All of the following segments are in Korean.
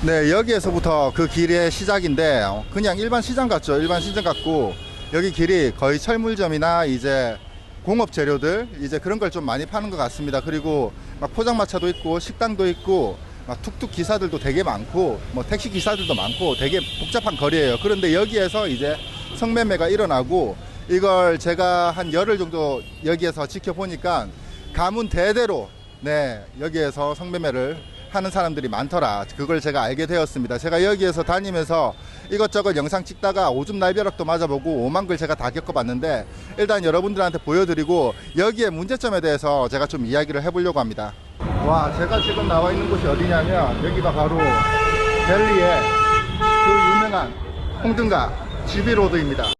네, 여기에서부터 그 길의 시작인데 그냥 일반 시장 같죠. 일반 시장 같고 여기 길이 거의 철물점이나 이제 공업 재료들 이제 그런 걸 좀 많이 파는 것 같습니다. 그리고 막 포장마차도 있고 식당도 있고 막 툭툭 기사들도 되게 많고 뭐 택시 기사들도 많고 되게 복잡한 거리예요. 그런데 여기에서 이제 성매매가 일어나고 이걸 제가 한 열흘 정도 여기에서 지켜보니까 가문 대대로 네, 여기에서 성매매를 하는 사람들이 많더라. 그걸 제가 알게 되었습니다. 제가 여기에서 다니면서 이것저것 영상 찍다가 오줌 날벼락도 맞아보고 오만 걸 제가 다 겪어봤는데 일단 여러분들한테 보여드리고 여기에 문제점에 대해서 제가 좀 이야기를 해보려고 합니다. 와, 제가 지금 나와 있는 곳이 어디냐면 여기가 바로 델리의 그 유명한 홍등가 GB로드입니다.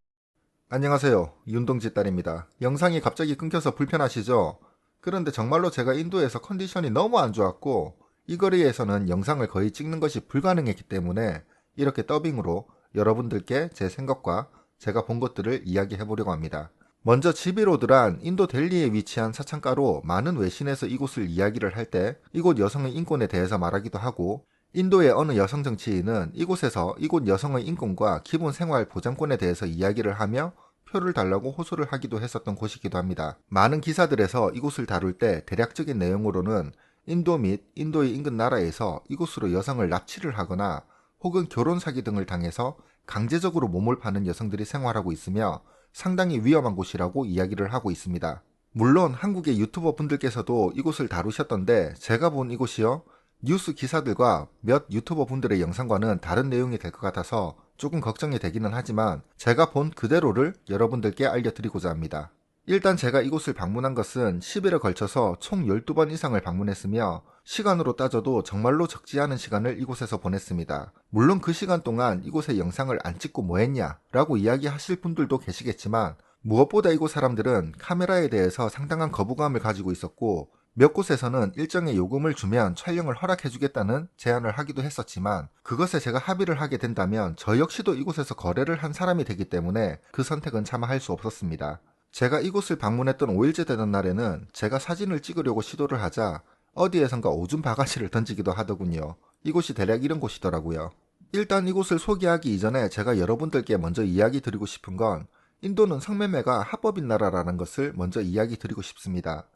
안녕하세요, 윤동지 딸입니다. 영상이 갑자기 끊겨서 불편하시죠? 그런데 정말로 제가 인도에서 컨디션이 너무 안 좋았고 이 거리에서는 영상을 거의 찍는 것이 불가능했기 때문에 이렇게 더빙으로 여러분들께 제 생각과 제가 본 것들을 이야기해 보려고 합니다. 먼저 GB로드란 인도 델리에 위치한 사창가로 많은 외신에서 이곳을 이야기를 할 때 이곳 여성의 인권에 대해서 말하기도 하고 인도의 어느 여성 정치인은 이곳에서 이곳 여성의 인권과 기본 생활 보장권에 대해서 이야기를 하며 표를 달라고 호소를 하기도 했었던 곳이기도 합니다. 많은 기사들에서 이곳을 다룰 때 대략적인 내용으로는 인도 및 인도의 인근 나라에서 이곳으로 여성을 납치를 하거나 혹은 결혼 사기 등을 당해서 강제적으로 몸을 파는 여성들이 생활하고 있으며 상당히 위험한 곳이라고 이야기를 하고 있습니다. 물론 한국의 유튜버 분들께서도 이곳을 다루셨던데 제가 본 이곳이요, 뉴스 기사들과 몇 유튜버 분들의 영상과는 다른 내용이 될 것 같아서 조금 걱정이 되기는 하지만 제가 본 그대로를 여러분들께 알려드리고자 합니다. 일단 제가 이곳을 방문한 것은 10일에 걸쳐서 총 12번 이상을 방문했으며 시간으로 따져도 정말로 적지 않은 시간을 이곳에서 보냈습니다. 물론 그 시간 동안 이곳에 영상을 안 찍고 뭐 했냐 라고 이야기하실 분들도 계시겠지만 무엇보다 이곳 사람들은 카메라에 대해서 상당한 거부감을 가지고 있었고 몇 곳에서는 일정의 요금을 주면 촬영을 허락해주겠다는 제안을 하기도 했었지만 그것에 제가 합의를 하게 된다면 저 역시도 이곳에서 거래를 한 사람이 되기 때문에 그 선택은 차마 할 수 없었습니다. 제가 이곳을 방문했던 5일째 되던 날에는 제가 사진을 찍으려고 시도를 하자 어디에선가 오줌 바가지를 던지기도 하더군요. 이곳이 대략 이런 곳이더라고요. 일단 이곳을 소개하기 이전에 제가 여러분들께 먼저 이야기 드리고 싶은 건 인도는 성매매가 합법인 나라라는 것을 먼저 이야기 드리고 싶습니다.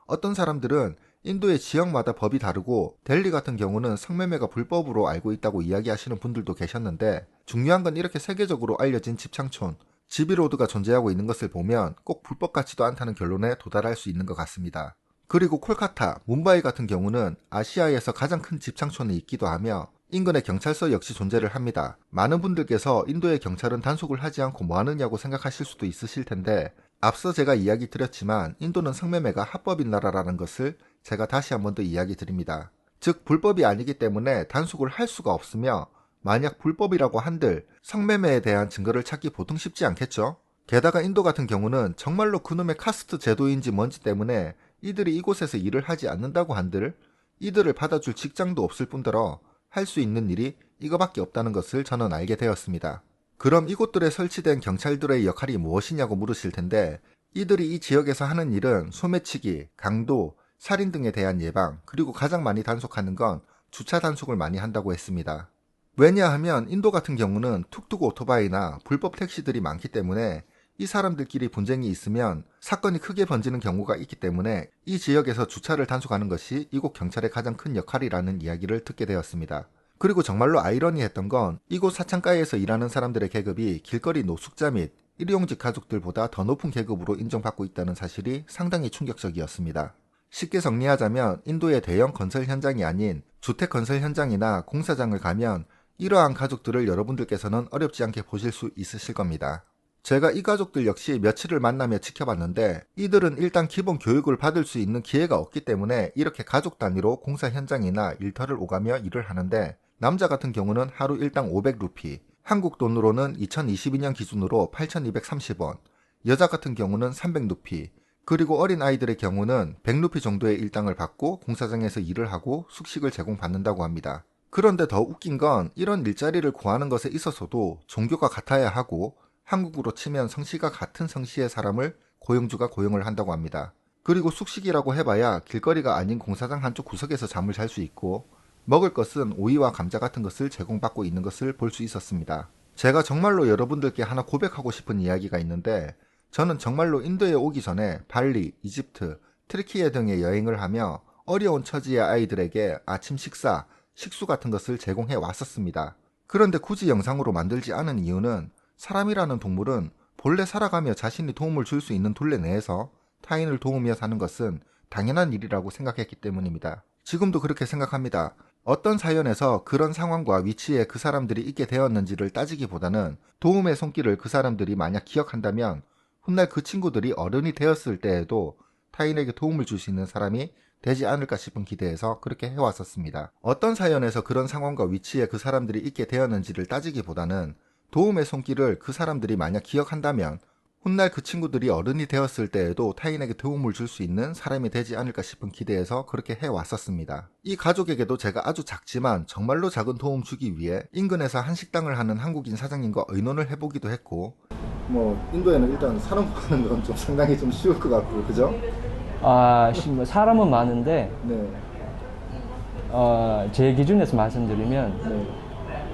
어떤 사람들은 인도의 지역마다 법이 다르고 델리 같은 경우는 성매매가 불법으로 알고 있다고 이야기하시는 분들도 계셨는데 중요한 건 이렇게 세계적으로 알려진 집창촌 GB로드가 존재하고 있는 것을 보면 꼭 불법 같지도 않다는 결론에 도달할 수 있는 것 같습니다. 그리고 콜카타, 뭄바이 같은 경우는 아시아에서 가장 큰 집창촌에 있기도 하며 인근에 경찰서 역시 존재를 합니다. 많은 분들께서 인도의 경찰은 단속을 하지 않고 뭐 하느냐고 생각하실 수도 있으실 텐데 앞서 제가 이야기 드렸지만 인도는 성매매가 합법인 나라라는 것을 제가 다시 한 번 더 이야기 드립니다. 즉 불법이 아니기 때문에 단속을 할 수가 없으며 만약 불법이라고 한들 성매매에 대한 증거를 찾기 보통 쉽지 않겠죠? 게다가 인도 같은 경우는 정말로 그놈의 카스트 제도인지 뭔지 때문에 이들이 이곳에서 일을 하지 않는다고 한들 이들을 받아줄 직장도 없을 뿐더러 할 수 있는 일이 이거밖에 없다는 것을 저는 알게 되었습니다. 그럼 이곳들에 설치된 경찰들의 역할이 무엇이냐고 물으실 텐데 이들이 이 지역에서 하는 일은 소매치기, 강도, 살인 등에 대한 예방, 그리고 가장 많이 단속하는 건 주차 단속을 많이 한다고 했습니다. 왜냐하면 인도 같은 경우는 툭툭 오토바이나 불법 택시들이 많기 때문에 이 사람들끼리 분쟁이 있으면 사건이 크게 번지는 경우가 있기 때문에 이 지역에서 주차를 단속하는 것이 이곳 경찰의 가장 큰 역할이라는 이야기를 듣게 되었습니다. 그리고 정말로 아이러니했던 건 이곳 사창가에서 일하는 사람들의 계급이 길거리 노숙자 및 일용직 가족들보다 더 높은 계급으로 인정받고 있다는 사실이 상당히 충격적이었습니다. 쉽게 정리하자면 인도의 대형 건설 현장이 아닌 주택 건설 현장이나 공사장을 가면 이러한 가족들을 여러분들께서는 어렵지 않게 보실 수 있으실 겁니다. 제가 이 가족들 역시 며칠을 만나며 지켜봤는데 이들은 일단 기본 교육을 받을 수 있는 기회가 없기 때문에 이렇게 가족 단위로 공사 현장이나 일터를 오가며 일을 하는데 남자 같은 경우는 하루 일당 500루피, 한국 돈으로는 2022년 기준으로 8,230원, 여자 같은 경우는 300루피, 그리고 어린 아이들의 경우는 100루피 정도의 일당을 받고 공사장에서 일을 하고 숙식을 제공받는다고 합니다. 그런데 더 웃긴 건 이런 일자리를 구하는 것에 있어서도 종교가 같아야 하고 한국으로 치면 성씨가 같은 성씨의 사람을 고용주가 고용을 한다고 합니다. 그리고 숙식이라고 해봐야 길거리가 아닌 공사장 한쪽 구석에서 잠을 잘 수 있고 먹을 것은 오이와 감자 같은 것을 제공받고 있는 것을 볼 수 있었습니다. 제가 정말로 여러분들께 하나 고백하고 싶은 이야기가 있는데, 저는 정말로 인도에 오기 전에 발리, 이집트, 트르키예 등의 여행을 하며 어려운 처지의 아이들에게 아침 식사, 식수 같은 것을 제공해 왔었습니다. 그런데 굳이 영상으로 만들지 않은 이유는 사람이라는 동물은 본래 살아가며 자신이 도움을 줄 수 있는 둘레 내에서 타인을 도우며 사는 것은 당연한 일이라고 생각했기 때문입니다. 지금도 그렇게 생각합니다. 어떤 사연에서 그런 상황과 위치에 그 사람들이 있게 되었는지를 따지기보다는 도움의 손길을 그 사람들이 만약 기억한다면 훗날 그 친구들이 어른이 되었을 때에도 타인에게 도움을 줄 수 있는 사람이 되지 않을까 싶은 기대에서 그렇게 해왔었습니다. 어떤 사연에서 그런 상황과 위치에 그 사람들이 있게 되었는지를 따지기보다는 도움의 손길을 그 사람들이 만약 기억한다면 훗날 그 친구들이 어른이 되었을 때에도 타인에게 도움을 줄 수 있는 사람이 되지 않을까 싶은 기대에서 그렇게 해왔었습니다. 이 가족에게도 제가 아주 작지만 정말로 작은 도움 주기 위해 인근에서 한식당을 하는 한국인 사장님과 의논을 해보기도 했고, 인도에는 일단 사람 구하는 건 좀 상당히 좀 쉬울 것 같고, 그죠? 사람은 많은데 네. 제 기준에서 말씀드리면 네.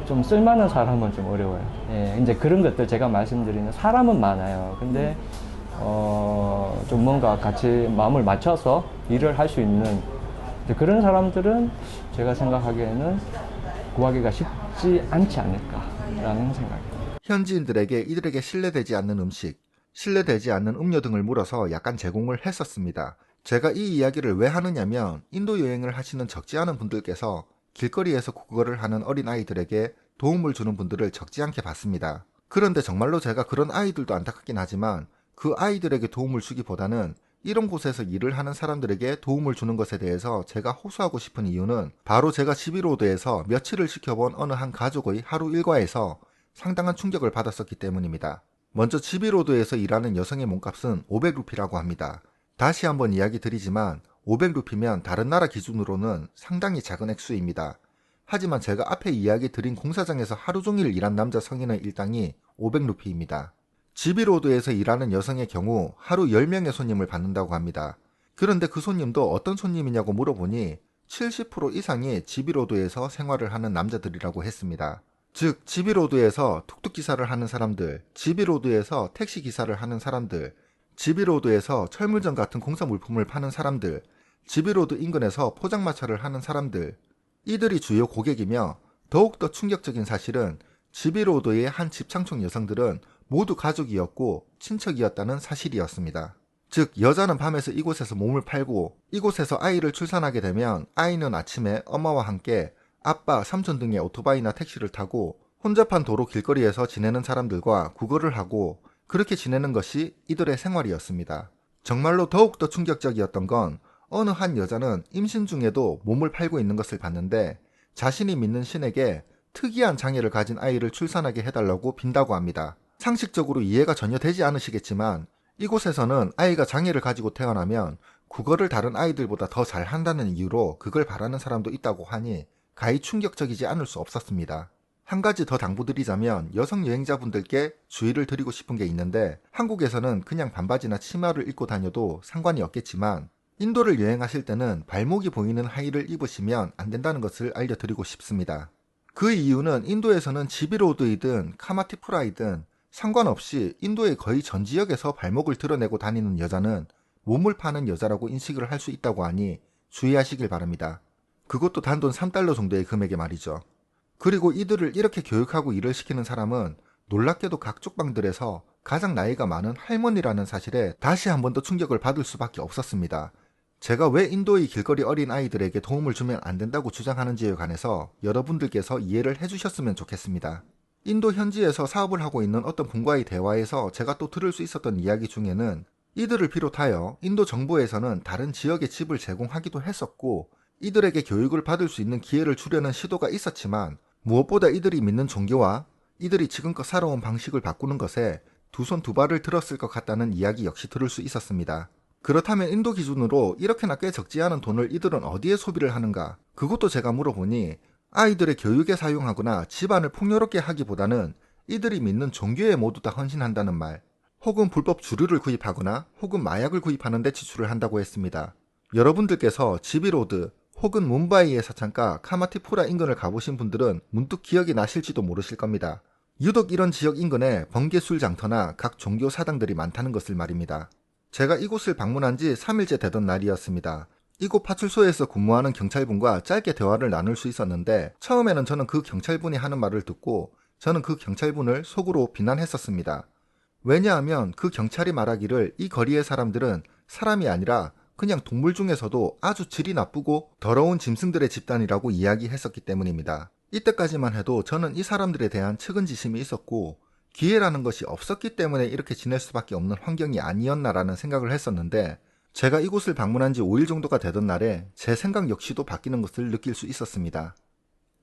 좀 쓸만한 사람은 좀 어려워요. 예, 이제 그런 것들 제가 말씀드리는 사람은 많아요. 근데 좀 뭔가 같이 마음을 맞춰서 일을 할 수 있는 그런 사람들은 제가 생각하기에는 구하기가 쉽지 않지 않을까라는 생각입니다. 현지인들에게 이들에게 신뢰되지 않는 음식, 신뢰되지 않는 음료 등을 물어서 약간 제공을 했었습니다. 제가 이 이야기를 왜 하느냐면 인도 여행을 하시는 적지 않은 분들께서 길거리에서 구걸을 하는 어린 아이들에게 도움을 주는 분들을 적지 않게 봤습니다. 그런데 정말로 제가 그런 아이들도 안타깝긴 하지만 그 아이들에게 도움을 주기보다는 이런 곳에서 일을 하는 사람들에게 도움을 주는 것에 대해서 제가 호소하고 싶은 이유는 바로 제가 지비로드에서 며칠을 지켜본 어느 한 가족의 하루 일과에서 상당한 충격을 받았었기 때문입니다. 먼저 지비로드에서 일하는 여성의 몸값은 500루피라고 합니다. 다시 한번 이야기 드리지만 500루피면 다른 나라 기준으로는 상당히 작은 액수입니다. 하지만 제가 앞에 이야기 드린 공사장에서 하루 종일 일한 남자 성인의 일당이 500루피입니다. 지비로드에서 일하는 여성의 경우 하루 10명의 손님을 받는다고 합니다. 그런데 그 손님도 어떤 손님이냐고 물어보니 70% 이상이 지비로드에서 생활을 하는 남자들이라고 했습니다. 즉 지비로드에서 툭툭기사를 하는 사람들, 지비로드에서 택시기사를 하는 사람들, 지비로드에서 철물점 같은 공사 물품을 파는 사람들, 지비로드 인근에서 포장마차를 하는 사람들, 이들이 주요 고객이며 더욱더 충격적인 사실은 지비로드의 한 집창총 여성들은 모두 가족이었고 친척이었다는 사실이었습니다. 즉 여자는 밤에서 이곳에서 몸을 팔고 이곳에서 아이를 출산하게 되면 아이는 아침에 엄마와 함께 아빠, 삼촌 등의 오토바이나 택시를 타고 혼잡한 도로 길거리에서 지내는 사람들과 구걸을 하고 그렇게 지내는 것이 이들의 생활이었습니다. 정말로 더욱더 충격적이었던 건 어느 한 여자는 임신 중에도 몸을 팔고 있는 것을 봤는데 자신이 믿는 신에게 특이한 장애를 가진 아이를 출산하게 해달라고 빈다고 합니다. 상식적으로 이해가 전혀 되지 않으시겠지만 이곳에서는 아이가 장애를 가지고 태어나면 국어를 다른 아이들보다 더 잘한다는 이유로 그걸 바라는 사람도 있다고 하니 가히 충격적이지 않을 수 없었습니다. 한 가지 더 당부드리자면 여성 여행자분들께 주의를 드리고 싶은 게 있는데 한국에서는 그냥 반바지나 치마를 입고 다녀도 상관이 없겠지만 인도를 여행하실 때는 발목이 보이는 하의를 입으시면 안 된다는 것을 알려드리고 싶습니다. 그 이유는 인도에서는 지비로드이든 카마티푸라이든 상관없이 인도의 거의 전 지역에서 발목을 드러내고 다니는 여자는 몸을 파는 여자라고 인식을 할 수 있다고 하니 주의하시길 바랍니다. 그것도 단돈 3달러 정도의 금액에 말이죠. 그리고 이들을 이렇게 교육하고 일을 시키는 사람은 놀랍게도 각쪽 방들에서 가장 나이가 많은 할머니라는 사실에 다시 한 번 더 충격을 받을 수밖에 없었습니다. 제가 왜 인도의 길거리 어린 아이들에게 도움을 주면 안 된다고 주장하는지에 관해서 여러분들께서 이해를 해주셨으면 좋겠습니다. 인도 현지에서 사업을 하고 있는 어떤 분과의 대화에서 제가 또 들을 수 있었던 이야기 중에는 이들을 비롯하여 인도 정부에서는 다른 지역에 집을 제공하기도 했었고 이들에게 교육을 받을 수 있는 기회를 주려는 시도가 있었지만 무엇보다 이들이 믿는 종교와 이들이 지금껏 살아온 방식을 바꾸는 것에 두 손 두 발을 들었을 것 같다는 이야기 역시 들을 수 있었습니다. 그렇다면 인도 기준으로 이렇게나 꽤 적지 않은 돈을 이들은 어디에 소비를 하는가? 그것도 제가 물어보니 아이들의 교육에 사용하거나 집안을 풍요롭게 하기보다는 이들이 믿는 종교에 모두 다 헌신한다는 말, 혹은 불법 주류를 구입하거나 혹은 마약을 구입하는 데 지출을 한다고 했습니다. 여러분들께서 지비로드 혹은 뭄바이의 사창가 카마티푸라 인근을 가보신 분들은 문득 기억이 나실지도 모르실 겁니다. 유독 이런 지역 인근에 번개술 장터나 각 종교 사당들이 많다는 것을 말입니다. 제가 이곳을 방문한 지 3일째 되던 날이었습니다. 이곳 파출소에서 근무하는 경찰분과 짧게 대화를 나눌 수 있었는데 처음에는 저는 그 경찰분이 하는 말을 듣고 저는 그 경찰분을 속으로 비난했었습니다. 왜냐하면 그 경찰이 말하기를 이 거리의 사람들은 사람이 아니라 그냥 동물 중에서도 아주 질이 나쁘고 더러운 짐승들의 집단이라고 이야기했었기 때문입니다. 이때까지만 해도 저는 이 사람들에 대한 측은지심이 있었고 기회라는 것이 없었기 때문에 이렇게 지낼 수밖에 없는 환경이 아니었나라는 생각을 했었는데 제가 이곳을 방문한 지 5일 정도가 되던 날에 제 생각 역시도 바뀌는 것을 느낄 수 있었습니다.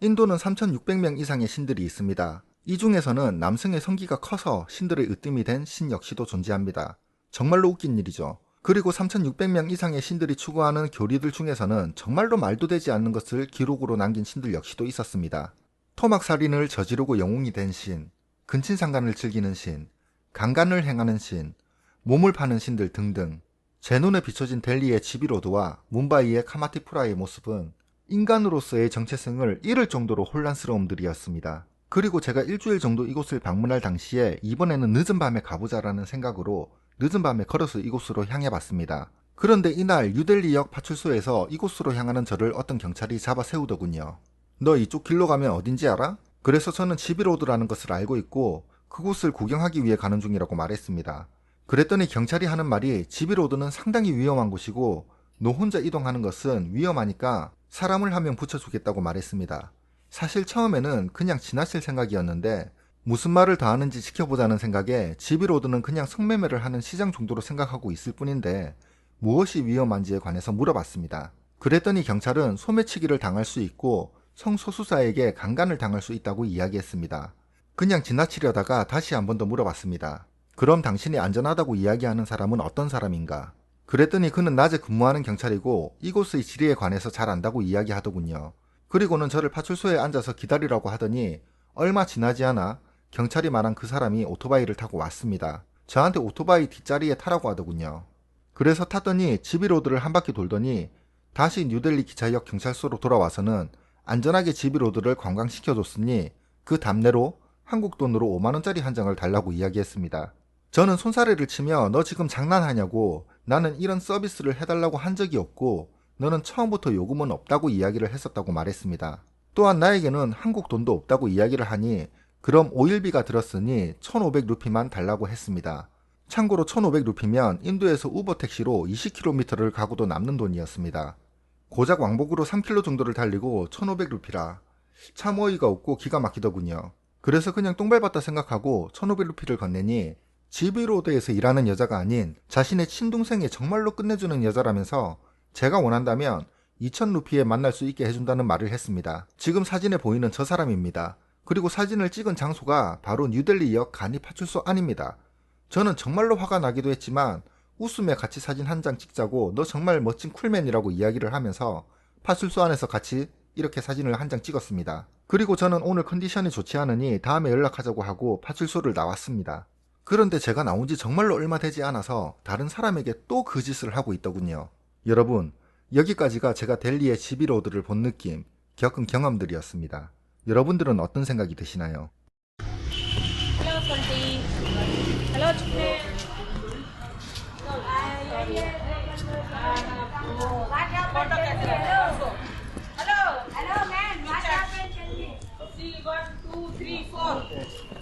인도는 3,600명 이상의 신들이 있습니다. 이 중에서는 남성의 성기가 커서 신들의 으뜸이 된 신 역시도 존재합니다. 정말로 웃긴 일이죠. 그리고 3,600명 이상의 신들이 추구하는 교리들 중에서는 정말로 말도 되지 않는 것을 기록으로 남긴 신들 역시도 있었습니다. 토막살인을 저지르고 영웅이 된 신, 근친상간을 즐기는 신, 강간을 행하는 신, 몸을 파는 신들 등등. 제 눈에 비춰진 델리의 지비로드와 뭄바이의 카마티푸라의 모습은 인간으로서의 정체성을 잃을 정도로 혼란스러움들이었습니다. 그리고 제가 일주일 정도 이곳을 방문할 당시에 이번에는 늦은 밤에 가보자라는 생각으로 늦은 밤에 걸어서 이곳으로 향해 봤습니다. 그런데 이날 뉴델리역 파출소에서 이곳으로 향하는 저를 어떤 경찰이 잡아 세우더군요. 너 이쪽 길로 가면 어딘지 알아? 그래서 저는 지비로드라는 것을 알고 있고 그곳을 구경하기 위해 가는 중이라고 말했습니다. 그랬더니 경찰이 하는 말이 지비로드는 상당히 위험한 곳이고 너 혼자 이동하는 것은 위험하니까 사람을 한 명 붙여주겠다고 말했습니다. 사실 처음에는 그냥 지나칠 생각이었는데 무슨 말을 더 하는지 지켜보자는 생각에 지비로드는 그냥 성매매를 하는 시장 정도로 생각하고 있을 뿐인데 무엇이 위험한지에 관해서 물어봤습니다. 그랬더니 경찰은 소매치기를 당할 수 있고 성소수자에게 강간을 당할 수 있다고 이야기했습니다. 그냥 지나치려다가 다시 한 번 더 물어봤습니다. 그럼 당신이 안전하다고 이야기하는 사람은 어떤 사람인가? 그랬더니 그는 낮에 근무하는 경찰이고 이곳의 지리에 관해서 잘 안다고 이야기하더군요. 그리고는 저를 파출소에 앉아서 기다리라고 하더니 얼마 지나지 않아 경찰이 말한 그 사람이 오토바이를 타고 왔습니다. 저한테 오토바이 뒷자리에 타라고 하더군요. 그래서 탔더니 지비로드를 한 바퀴 돌더니 다시 뉴델리 기차역 경찰서로 돌아와서는 안전하게 지비로드를 관광시켜줬으니 그 답례로 한국 돈으로 5만원짜리 한 장을 달라고 이야기했습니다. 저는 손사래를 치며 너 지금 장난하냐고 나는 이런 서비스를 해달라고 한 적이 없고 너는 처음부터 요금은 없다고 이야기를 했었다고 말했습니다. 또한 나에게는 한국 돈도 없다고 이야기를 하니 그럼 오일비가 들었으니 1,500루피만 달라고 했습니다. 참고로 1,500루피면 인도에서 우버 택시로 20km를 가고도 남는 돈이었습니다. 고작 왕복으로 3km 정도를 달리고 1,500루피라 참 어이가 없고 기가 막히더군요. 그래서 그냥 똥밟았다 생각하고 1,500루피를 건네니 지비로드에서 일하는 여자가 아닌 자신의 친동생이 정말로 끝내주는 여자라면서 제가 원한다면 2,000루피에 만날 수 있게 해준다는 말을 했습니다. 지금 사진에 보이는 저 사람입니다. 그리고 사진을 찍은 장소가 바로 뉴델리역 가니 파출소 안입니다. 저는 정말로 화가 나기도 했지만 웃으며 같이 사진 한 장 찍자고 너 정말 멋진 쿨맨이라고 이야기를 하면서 파출소 안에서 같이 이렇게 사진을 한 장 찍었습니다. 그리고 저는 오늘 컨디션이 좋지 않으니 다음에 연락하자고 하고 파출소를 나왔습니다. 그런데 제가 나온 지 정말로 얼마 되지 않아서 다른 사람에게 또 그 짓을 하고 있더군요. 여러분, 여기까지가 제가 델리의 지비로드를 본 느낌, 겪은 경험들이었습니다. 여러분들은 어떤 생각이 드시나요? Hello, Santi. Hello, Chukne. Hello, man. See, 1, 2, 3, 4.